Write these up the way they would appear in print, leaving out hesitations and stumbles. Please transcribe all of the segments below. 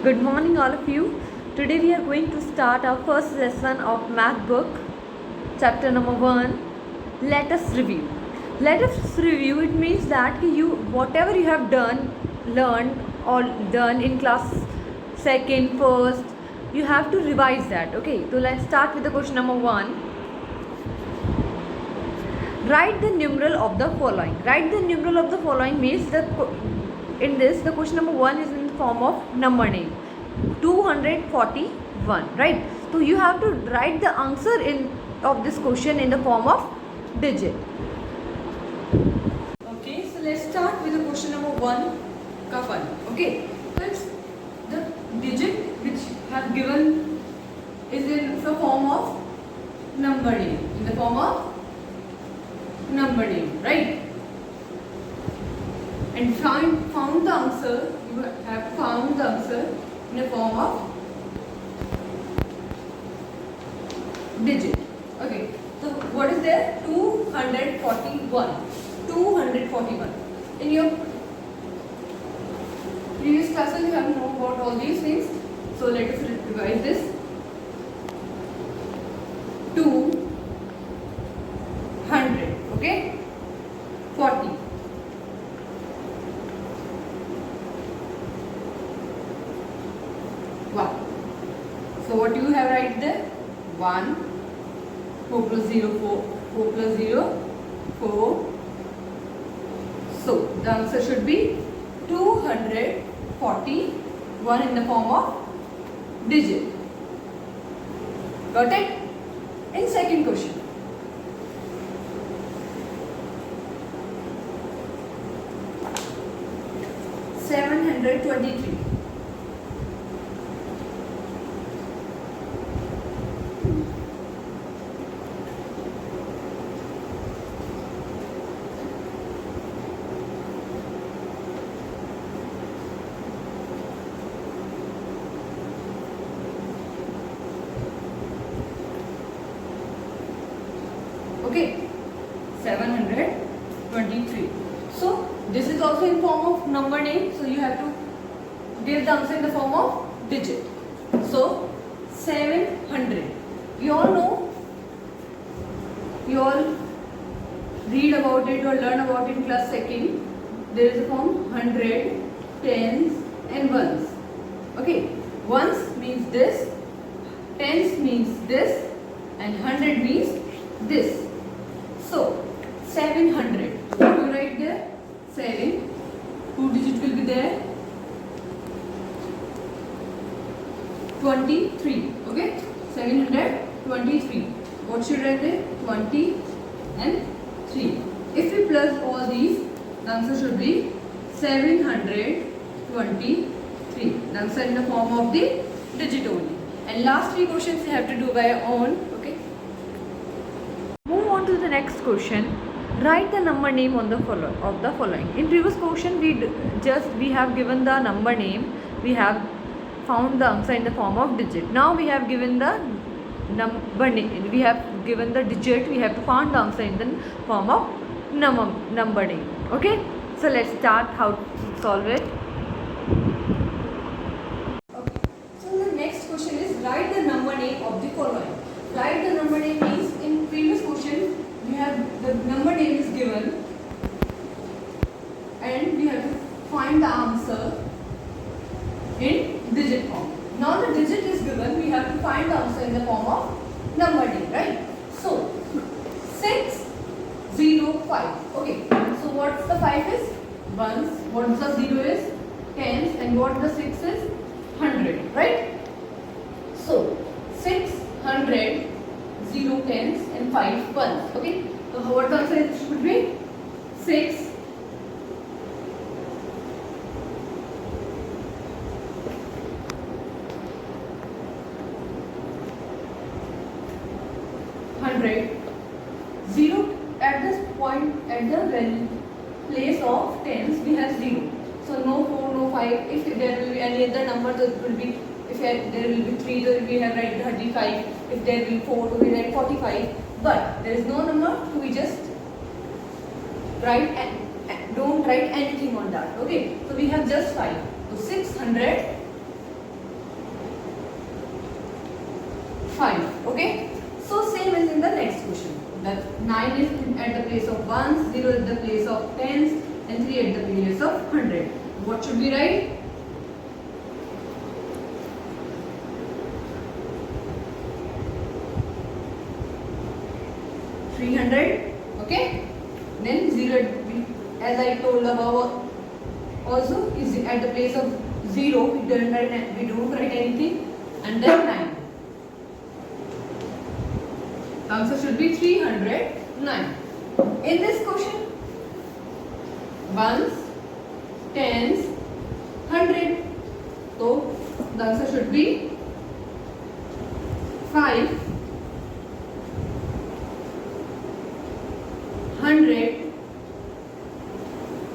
Good morning all of you. Today we are going to start our first lesson of math book, chapter number 1. Let us review. Let us review, it means that you whatever you have learned or done in class second, first, you have to revise that. Okay, so let's start with the question number 1. Write the numeral of the following. Write the numeral of the following means in this the question number 1 is in the form of number name 241, right? So you have to write the answer of this question in the form of digit. Okay, so let's start with the question number 1 ka fun. Okay, so it's the digit which have given is in the form of number name, right? And found the answer, you have found the answer in the form of digit. Okay, so what is there? 241. In your previous classes you have known about all these things, so let us revise this. 200, okay, 40. Wow. So what do you have right there? 1, 4 plus 0, 4 plus 0, 4. So the answer should be 241 in the form of digit. Got it? In second question. $723. Okay, 723. So this is also in form of number name, so you have to give the answer in the form of digit. So 700. You all know, you all read about it or learn about it in class second. There is a form 100, tens and ones. Okay, ones means this, tens means this, and 100 means this. So 700. What do you write there? 7. 2 digit will be there. 23. Okay. 723. What should I write there? 20 and 3. If we plus all these, the answer should be 723. The answer in the form of the digit only. And last 3 questions you have to do by your own. Okay. Move on to the next question. Write the number name on the following. In previous question we have given the number name, we have found the answer in the form of digit. Now we have given the number name, we have given the digit, we have to find the answer in the form of number name. Okay, so let's start how to solve it. Okay, so the next question is write the number name of the following. Write the number name means in previous question we have the number name is given and we have to find the answer in digit form. Now the digit is given, we have to find the answer in the form of number name, right? So 605. Okay, so what's the 5 is? Ones. What the 0 is? Tens. And what the 6 is? 100, right? So 600, 0 tens and 5 ones. Okay, so what the answer should be? 6. 100. 0 at this point, at the place of tens we have 0. So no 4, no 5. If there will be any other number, there will be, if there will be 3, then we have write 35. If there will be 4, we write 45. But there is no number, so we just write and don't write anything on that. Okay, so we have just 5. So 600 5. Okay, so same as in the next question. That 9 is at the place of ones, 0 at the place of tens, and 3 at the place of 100. What should we write? Okay, then 0, as I told above also, is at the place of 0. We don't write anything, and then 9. The answer should be 309. In this question, ones, tens, 100. So the answer should be 5, 100,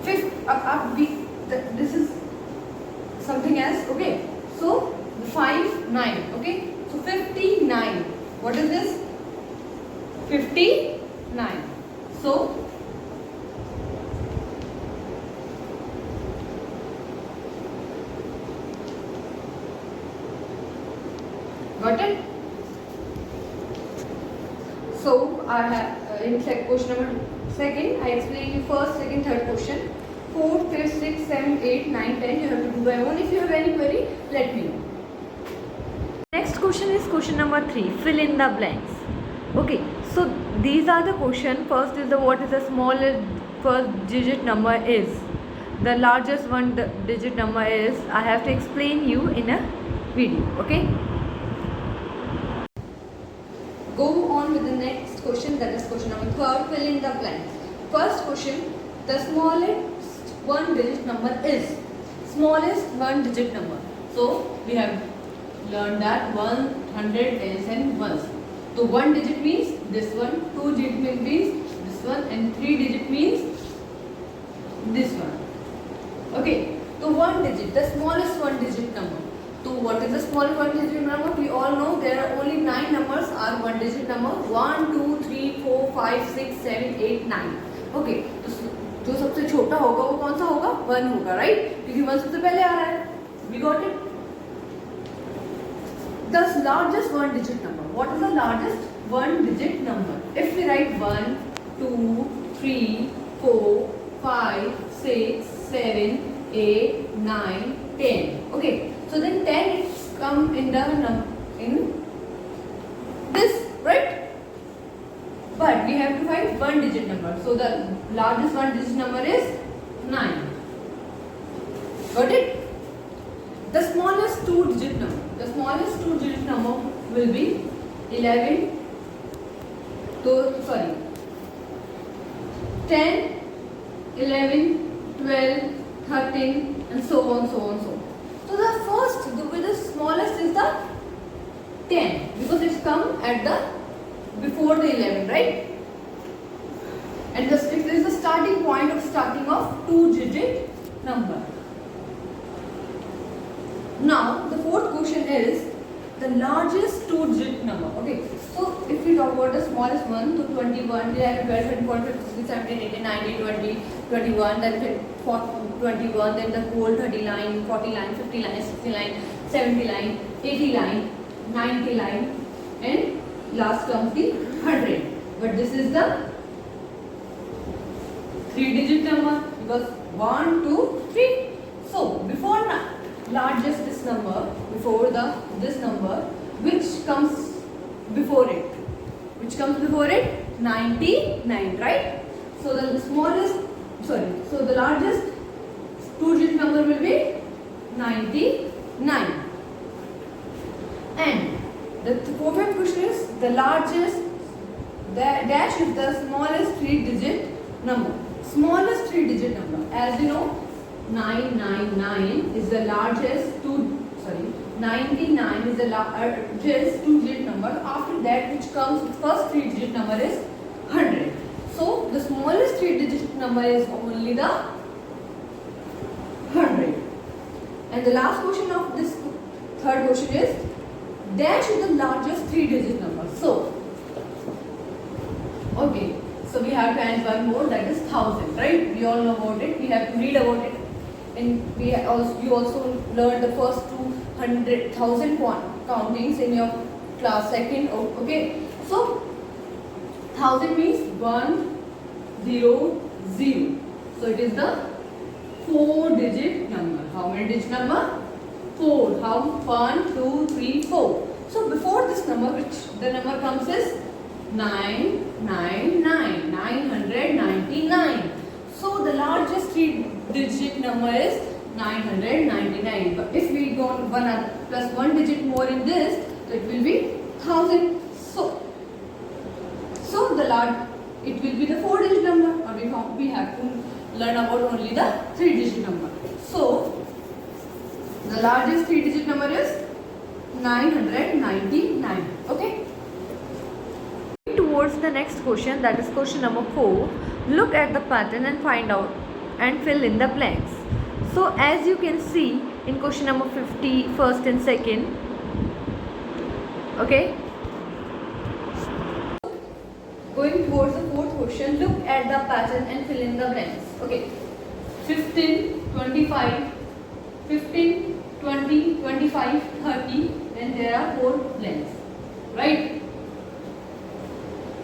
50. This is something else. Okay, so 5, 9. Okay, so 59. What is this? 59. So got it? So I have in question number second, I explain you first, second, third question. 4, 5, 6, 7, 8, 9, 10. You have to do by one. If you have any query, let me know. Next question is question number 3. Fill in the blanks. Okay, so these are the question. First is the what is the smallest first digit number is. The largest one digit number is. I have to explain you in a video. Okay. Go on with the next question, that is question number 3. Fill in the blanks. First question, the smallest one digit number is. Smallest one digit number. So we have learned that 100, tens and ones. So 1 digit means this one, 2 digit means this one, and 3 digit means this one. Okay, so 1 digit, the smallest one digit number. So what is the smallest one digit number? We all know there are only 9 numbers are one digit number. 1, 2, 3, 4, 5, 6, 7, 8, 9. Okay, तो जो सबसे छोटा होगा वो कौन सा होगा? 1 होगा, right? क्योंकि 1 सबसे पहले आ रहा है. We got it? The largest one digit number. What is the largest one digit number? If we write 1, 2, 3, 4, 5, 6, 7, 8, 9, 10. Okay. So then 10 is come in the in this, right? But we have to find one digit number. So the largest one digit number is 9. Got it? The smallest two digit number. The smallest two digit number will be 11. So sorry. 10, 11, 12, 13, and so on, so on, so on. So the first, the smallest is the 10 because it's come at the before the 11, right? And this is the starting point of starting of 2-digit number. Now the fourth question is the largest 2-digit number. Okay, so if we talk about the smallest one, so 21, 11, 12, 24, 15, 17, 18, 19, 20, 21, then 21, then the whole 30 line, 40 line, 50 line, 60 line, 70 line, 80 line, 90 line, and last comes the 100. But this is the 3-digit number because 1, 2, 3. So before largest this number, before this number, which comes before it? Which comes before it? 99, right? So the smallest, sorry, so the largest 2-digit number will be 99. And the fourth question is the largest, the dash is the smallest 3-digit number. Smallest 3-digit number. As you know, 999 is the largest 99 is the largest 2-digit number. After that, which comes first 3-digit number is 100. So the smallest 3-digit number is only the 100. And the last question of this third question is dash is the largest 3-digit number. So okay, so we have to add one more, that is 1000, right? We all know about it. We have to read about it. And you also learned the first 200,000 countings in your class second. Okay, so 1000 means 100. So it is the 4-digit number. How many digit number? 4. How? 1, 2, 3, 4. So before this number, which the number comes is 999, 999. So the largest 3-digit number is 999. But if we go one plus 1 digit more in this, so it will be 1000. So the large, it will be the 4-digit number, or we have to learn about only the 3-digit number. So the largest 3-digit number is 999. Okay. Towards the next question, that is question number 4. Look at the pattern and find out and fill in the blanks. So as you can see in question number 50, first and second. Okay. Going towards the fourth question, look at the pattern and fill in the blanks. Okay. 15, 25, 15, 20, 25, 30, and there are 4 blanks. Right?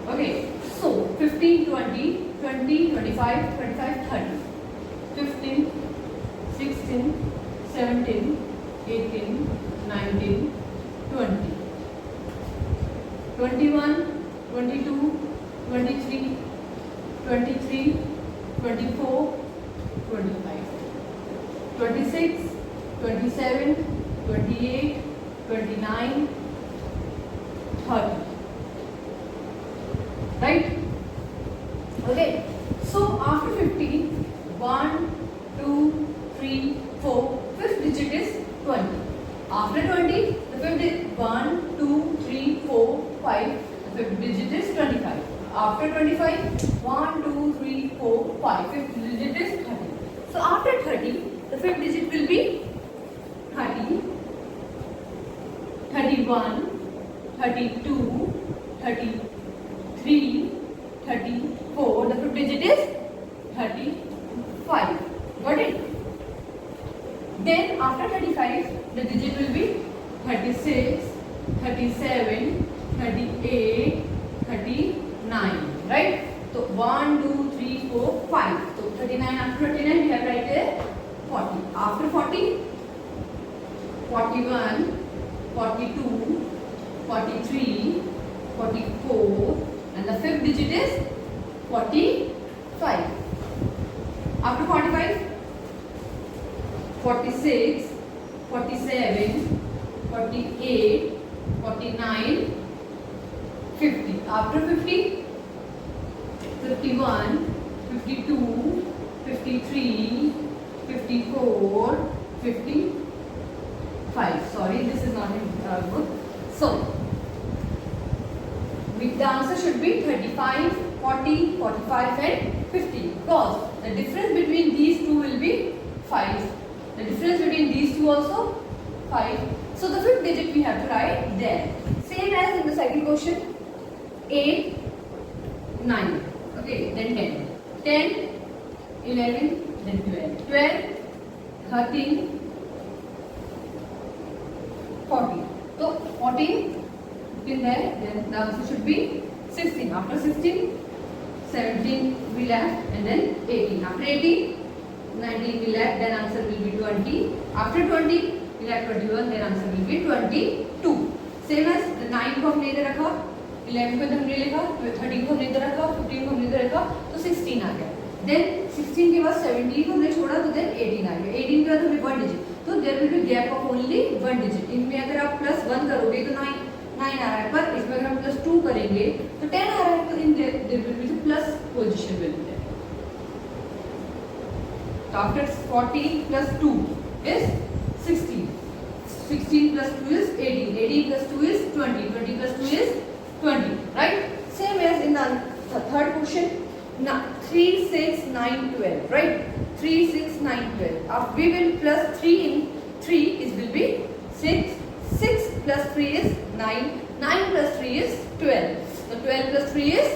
Okay. So 15, 20, 20, 25, 25, 30. 15, 16, 17, 18, 19, 20. 21, 22, 23, 23, 24, 25, 26, 27, 28, 29, 30. Right? Okay. So after 50, 1, 2, 3, 4, fifth digit is 20. After 20, the fifth digit 1, 2, 3, 4, 5. The fifth digit is 25. After 25, 1, 2, 3, 4, 5. Fifth digit is 30. So after 30, the fifth digit will be 30, 31, 32, 33, 34. The fifth digit is 35. Got it? Then after 35, the digit will be 36, 37, 38, 39. Right? So 1, 2, 3, 4, 5. So 39, after 39 we have right there 40. After 40, 41, 42, 43, 44, and the fifth digit is 45. After 45, 46, 47, 48, 49, 50. After 50, 51, 52, 53, 54, 55. Sorry, this is not in book. So, the answer should be 35, 40, 45 and 50. Because the difference between these two will be 5. The difference between these two also 5. So the fifth digit we have to write there. Same as in the second question. 8, 9. Okay, then 10. 10, 11, then 12. 12, 13, 14. So 14 in there, then the answer should be 16. After 16, 17 we left, and then 18. After 18, 19 we left, then answer will be 20. After 20, we left 21, then answer will be 22. Same as the 9 को हमने इधर रखा, 11 को हमने लिखा, 13 को हमने इधर रखा, 15 को हमने इधर रखा, तो 16 आ गया. Then 16 के बाद 17 को हमने छोड़ा, तो then 18 आ गया. 18 के बाद हमने 1 digit, तो there will be gap of only 1 digit. इनमें अगर आप plus 1 करोगे तो 9 आ रहा है, पर इसमें अगर हम plus 2 करेंगे तो 10 आ रहा है, तो in there will be the plus position will be there. So after 40 plus 2 is 16. 16 plus 2 is 18. 18 plus 2 is 20. 20 plus 2 is 20. Right? Same as in the third question. Now 3, 6, 9, 12. Right? 3, 6, 9, 12. We will plus 3 in 3 is will be 6. 6 plus 3 is 9. 9 plus 3 is 12. So 12 plus 3 is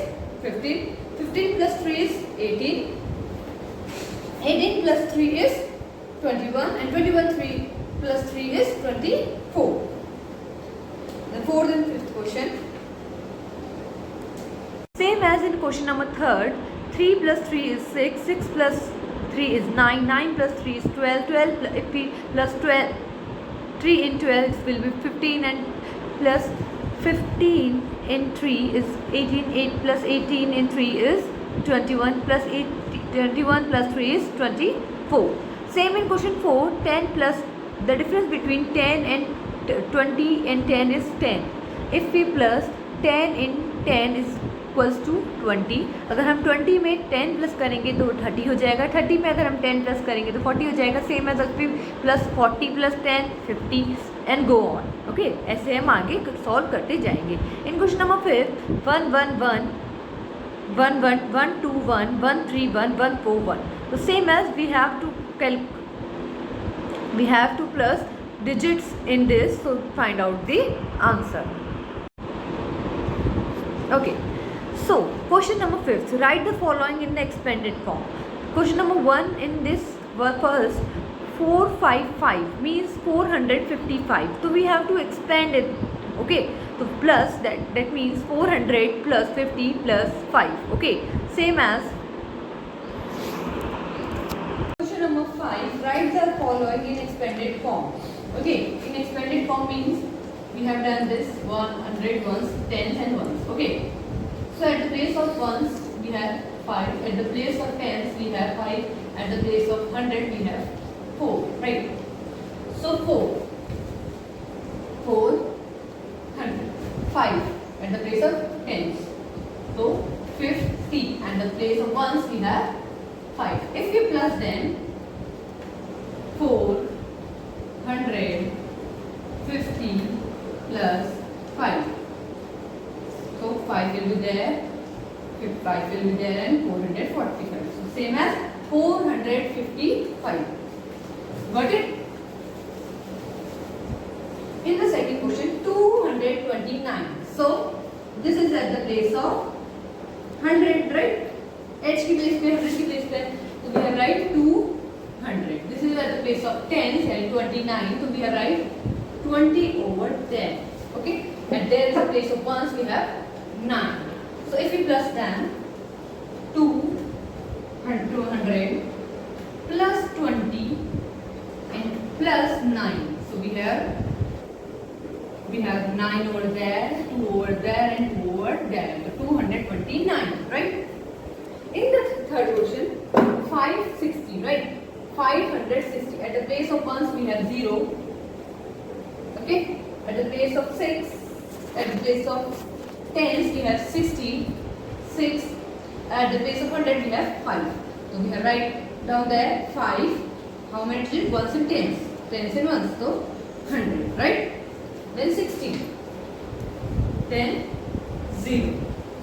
15. 15 plus 3 is 18. 18 plus 3 is 21. And 21 plus 3 is 24. The fourth and fifth question. Same as in question number third, 3 plus 3 is 6, 6 plus 3 is 9, 9 plus 3 is 12, 12 if we plus 12, 3 in 12 will be 15 and plus 15 in 3 is 18, 8 plus 18 in 3 is 21 plus 8, 21 plus 3 is 24. Same in question 4, 10 plus, the difference between 10 and 20 and 10 is 10. If we plus 10 in 10 is equals to 20. अगर हम 20 में 10 plus करेंगे तो 30 हो जाएगा. 30 में अगर हम 10 प्लस करेंगे तो 40 हो जाएगा. सेम एज अगर plus 40 plus 10 50 and go on. Okay, ऐसे हम आगे सॉल्व करते जाएंगे. इन क्वेश्चन नंबर 5, 1 1 1 1 1 1 2 1 1 3 1 1 4 1. तो same as we have two plus digits in this, so find out the answer. Okay, so question number 5, write the following in the expanded form. Question number 1, in this first 455 means 455, so we have to expand it. Okay, so plus that means 400 plus 50 plus 5. Okay, same as question number 5, write the following in expanded form. Okay, in expanded form means we have done this 100 ones, 10s and ones. Okay, so at the place of ones we have 5, at the place of tens we have 5, at the place of 100 we have 4, right? So 400, 5 at the place of tens, so 50, and the place of ones we have 5. If we plus then 400 50 plus 5, so 5 will be there, 5 will be there, and 445. So same as 455. Got it? In the second question, 229. So this is at the place of 100, right? H की place पे 100 की place पे, so we have write 200. This is at the place of 10s and 29, so we have write 20 over 10. Okay, and there is a place of ones we have 9. So if we plus them 200 plus 20 and plus 9, so we have 9 over there, 2 over there, and 2 over there, so 229, right? In the third question, 560, right? 560. At the place of ones we have 0. Okay, at the place of 6, at the place of tens we have 60, 6, at the place of 100 we have 5. So we have write down there 5, how many digits? Ones and tens, tens and ones, so 100, right? Then 60, then 0.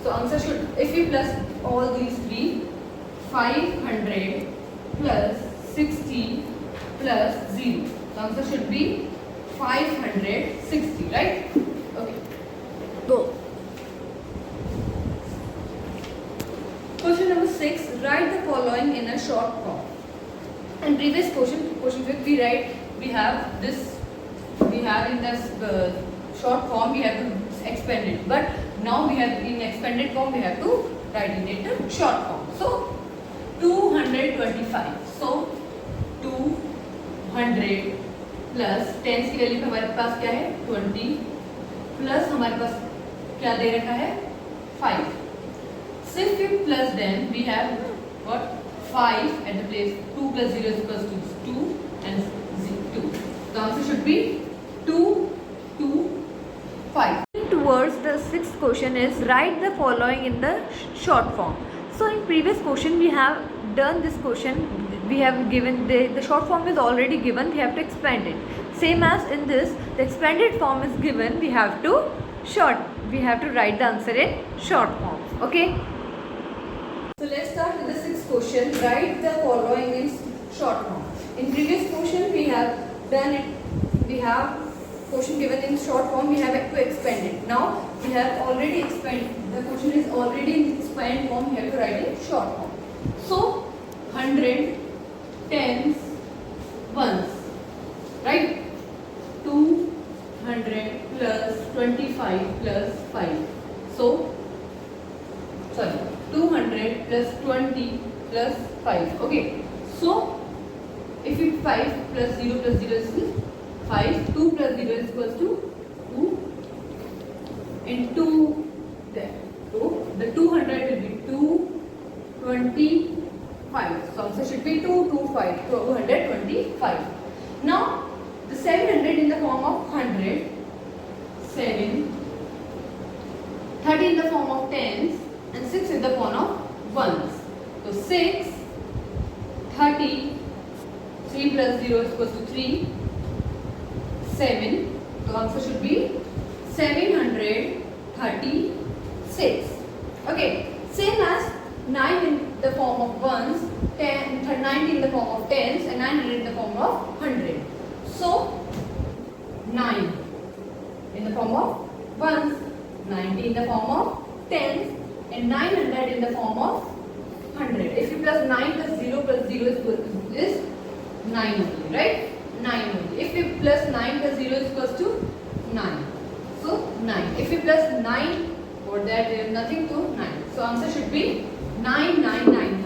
So answer should, if we plus all these three, 500 plus 60 plus 0, the answer should be 560, right? Okay, go. Question number 6, write the following in a short form. In previous question 5 we have in this short form we have to expand it, but now we have in expanded form we have to write it in a short form. So 225, so 200 plus tens की value हमारे पास क्या है 20, plus हमारे पास क्या दे रखा है 5. सिर्फ we plus then we have what 5 at the place 2 plus 0 is equals to 2 and 2. The answer should be 2 2 5. Towards the sixth question is write the following in the short form. So in previous question we have done this question, we have given the short form is already given, we have to expand it. Same as in this, the expanded form is given, we have to write the answer in short form. Okay, so let's start with the sixth question. Write the following in short form. In previous question we have done it, we have question given in short form, we have to expand it. Now we have already expanded, the question is already in expanded form, we have to write in short form. So 100 tens ones, right? 200 200 plus 25 plus 5. So, sorry, 200 plus 20 plus 5. Okay. So, if it 5 plus 0 plus 0 is 5, 2 plus 0 is equals to 2 into there. So, the 200 will be 225. So, answer should be 225. Now, the 700 in the form of 100, 7, 30 in the form of tens, and 6 in the form of ones. So 6, 30, 3 plus 0 is equals to 3, 7. So answer should be 736. Okay, same as 9 in the form of ones, 90 in the form of tens, and 900 in the form of 100. So 9 in the form of ones, 90 in the form of tens, and 900 in the form of 100. If you plus 9 plus 0 plus 0 is 9 only, right? 9 only. If you plus 9 plus 0 is equals to 9. So 9. If you plus 9, for that there is nothing to 9. So answer should be 999.